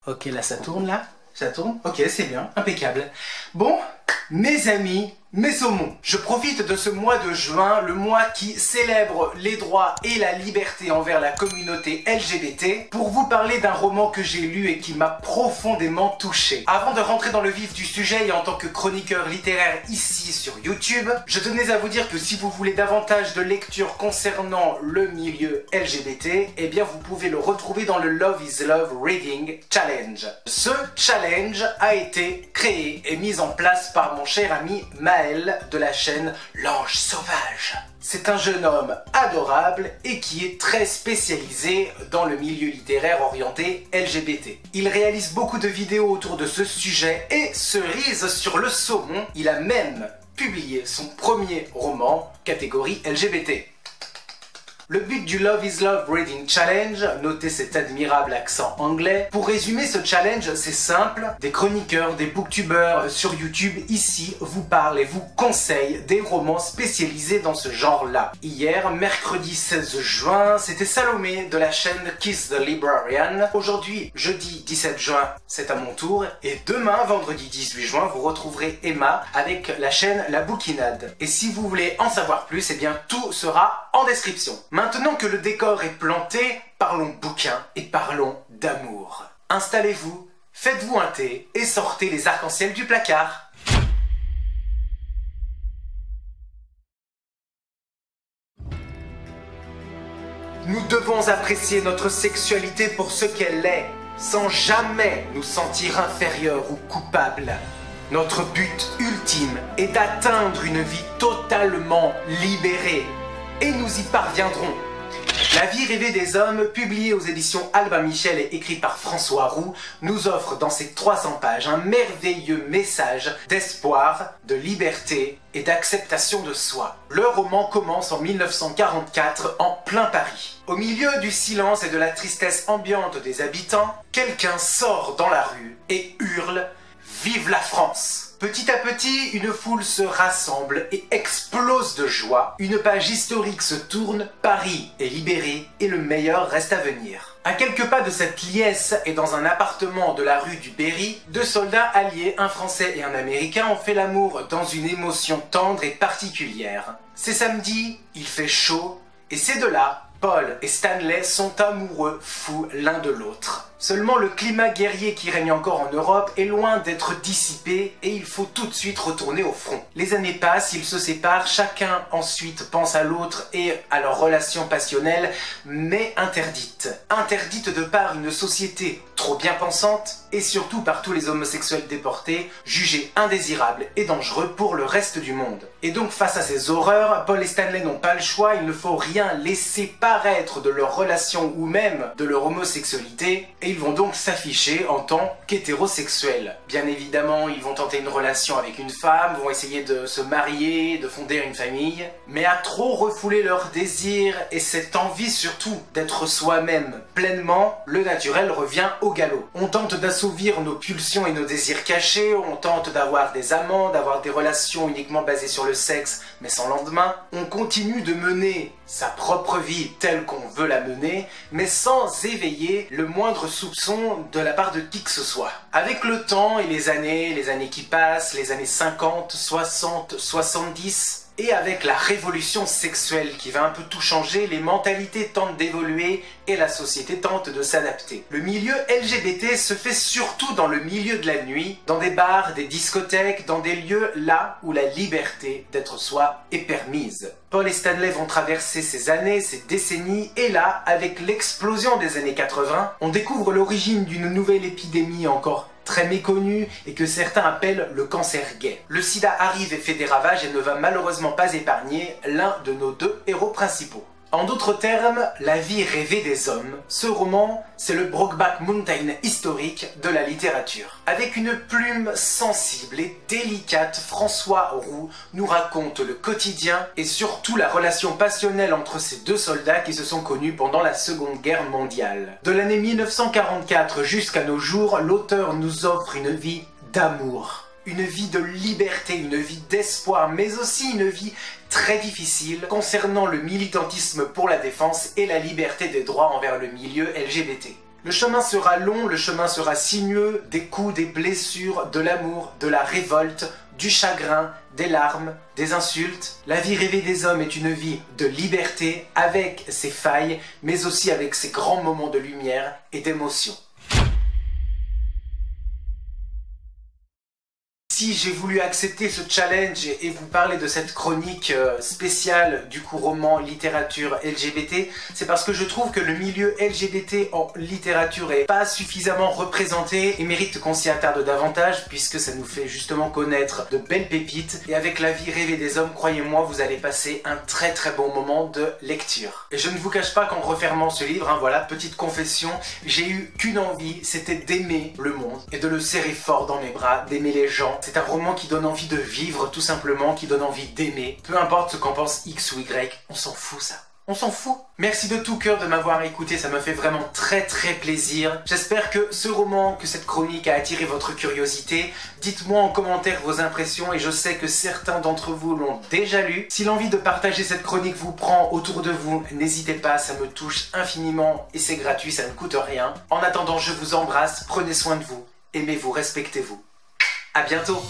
Ok, là ça tourne là. Ça tourne? Ok, c'est bien, impeccable. Bon, mes amis, mes saumons, je profite de ce mois de juin, le mois qui célèbre les droits et la liberté envers la communauté LGBT, pour vous parler d'un roman que j'ai lu et qui m'a profondément touché. Avant de rentrer dans le vif du sujet et en tant que chroniqueur littéraire ici sur YouTube, je tenais à vous dire que si vous voulez davantage de lecture concernant le milieu LGBT, eh bien vous pouvez le retrouver dans le Love is Love Reading Challenge. Ce challenge a été créé et mis en place par mon cher ami Maël de la chaîne L'Ange Sauvage. C'est un jeune homme adorable et qui est très spécialisé dans le milieu littéraire orienté LGBT. Il réalise beaucoup de vidéos autour de ce sujet et cerise sur le saumon, il a même publié son premier roman catégorie LGBT. Le but du Love is Love Reading Challenge, notez cet admirable accent anglais, pour résumer ce challenge, c'est simple, des chroniqueurs, des booktubeurs sur YouTube ici vous parlent et vous conseillent des romans spécialisés dans ce genre-là. Hier, mercredi 16 juin, c'était Salomé de la chaîne Kiss the Librarian. Aujourd'hui, jeudi 17 juin, c'est à mon tour. Et demain, vendredi 18 juin, vous retrouverez Emma avec la chaîne La Bouquinade. Et si vous voulez en savoir plus, eh bien tout sera en description. Maintenant que le décor est planté, parlons bouquin et parlons d'amour. Installez-vous, faites-vous un thé et sortez les arcs-en-ciel du placard. Nous devons apprécier notre sexualité pour ce qu'elle est, sans jamais nous sentir inférieurs ou coupables. Notre but ultime est d'atteindre une vie totalement libérée. Et nous y parviendrons. La vie rêvée des hommes, publiée aux éditions Albin Michel et écrit par François Roux, nous offre dans ses 300 pages un merveilleux message d'espoir, de liberté et d'acceptation de soi. Le roman commence en 1944 en plein Paris. Au milieu du silence et de la tristesse ambiante des habitants, quelqu'un sort dans la rue et hurle « Vive la France !» Petit à petit, une foule se rassemble et explose de joie. Une page historique se tourne, Paris est libéré et le meilleur reste à venir. À quelques pas de cette liesse et dans un appartement de la rue du Berry, deux soldats alliés, un Français et un Américain, ont fait l'amour dans une émotion tendre et particulière. C'est samedi, il fait chaud, et ces deux-là, Paul et Stanley, sont amoureux fous l'un de l'autre. Seulement le climat guerrier qui règne encore en Europe est loin d'être dissipé et il faut tout de suite retourner au front. Les années passent, ils se séparent, chacun ensuite pense à l'autre et à leur relation passionnelle, mais interdite. Interdite de par une société trop bien pensante et surtout par tous les homosexuels déportés, jugés indésirables et dangereux pour le reste du monde. Et donc face à ces horreurs, Paul et Stanley n'ont pas le choix, il ne faut rien laisser paraître de leur relation ou même de leur homosexualité, et ils vont donc s'afficher en tant qu'hétérosexuels. Bien évidemment, ils vont tenter une relation avec une femme, vont essayer de se marier, de fonder une famille, mais à trop refouler leurs désirs et cette envie surtout d'être soi-même pleinement, le naturel revient au galop. On tente d'assouvir nos pulsions et nos désirs cachés, on tente d'avoir des amants, d'avoir des relations uniquement basées sur le sexe, mais sans lendemain. On continue de mener sa propre vie telle qu'on veut la mener, mais sans éveiller le moindre soupçon de la part de qui que ce soit. Avec le temps et les années qui passent, les années 50, 60, 70, et avec la révolution sexuelle qui va un peu tout changer, les mentalités tentent d'évoluer et la société tente de s'adapter. Le milieu LGBT se fait surtout dans le milieu de la nuit, dans des bars, des discothèques, dans des lieux là où la liberté d'être soi est permise. Paul et Stanley vont traverser ces années, ces décennies, et là, avec l'explosion des années 80, on découvre l'origine d'une nouvelle épidémie encore très méconnu et que certains appellent le cancer gay. Le sida arrive et fait des ravages et ne va malheureusement pas épargner l'un de nos deux héros principaux. En d'autres termes, la vie rêvée des hommes, ce roman, c'est le Brokeback Mountain historique de la littérature. Avec une plume sensible et délicate, François Roux nous raconte le quotidien et surtout la relation passionnelle entre ces deux soldats qui se sont connus pendant la Seconde Guerre mondiale. De l'année 1944 jusqu'à nos jours, l'auteur nous offre une vie d'amour. Une vie de liberté, une vie d'espoir, mais aussi une vie très difficile concernant le militantisme pour la défense et la liberté des droits envers le milieu LGBT. Le chemin sera long, le chemin sera sinueux, des coups, des blessures, de l'amour, de la révolte, du chagrin, des larmes, des insultes. La vie rêvée des hommes est une vie de liberté, avec ses failles, mais aussi avec ses grands moments de lumière et d'émotion. Si j'ai voulu accepter ce challenge et vous parler de cette chronique spéciale du coup roman littérature LGBT, c'est parce que je trouve que le milieu LGBT en littérature est pas suffisamment représenté et mérite qu'on s'y attarde davantage, puisque ça nous fait justement connaître de belles pépites. Et avec La vie rêvée des hommes, croyez-moi, vous allez passer un très très bon moment de lecture. Et je ne vous cache pas qu'en refermant ce livre, voilà, petite confession, j'ai eu qu'une envie, c'était d'aimer le monde et de le serrer fort dans mes bras, d'aimer les gens. C'est un roman qui donne envie de vivre, tout simplement, qui donne envie d'aimer. Peu importe ce qu'en pense X ou Y, on s'en fout ça. On s'en fout. Merci de tout cœur de m'avoir écouté, ça me fait vraiment très très plaisir. J'espère que ce roman, que cette chronique a attiré votre curiosité. Dites-moi en commentaire vos impressions et je sais que certains d'entre vous l'ont déjà lu. Si l'envie de partager cette chronique vous prend autour de vous, n'hésitez pas, ça me touche infiniment et c'est gratuit, ça ne coûte rien. En attendant, je vous embrasse, prenez soin de vous, aimez-vous, respectez-vous. À bientôt!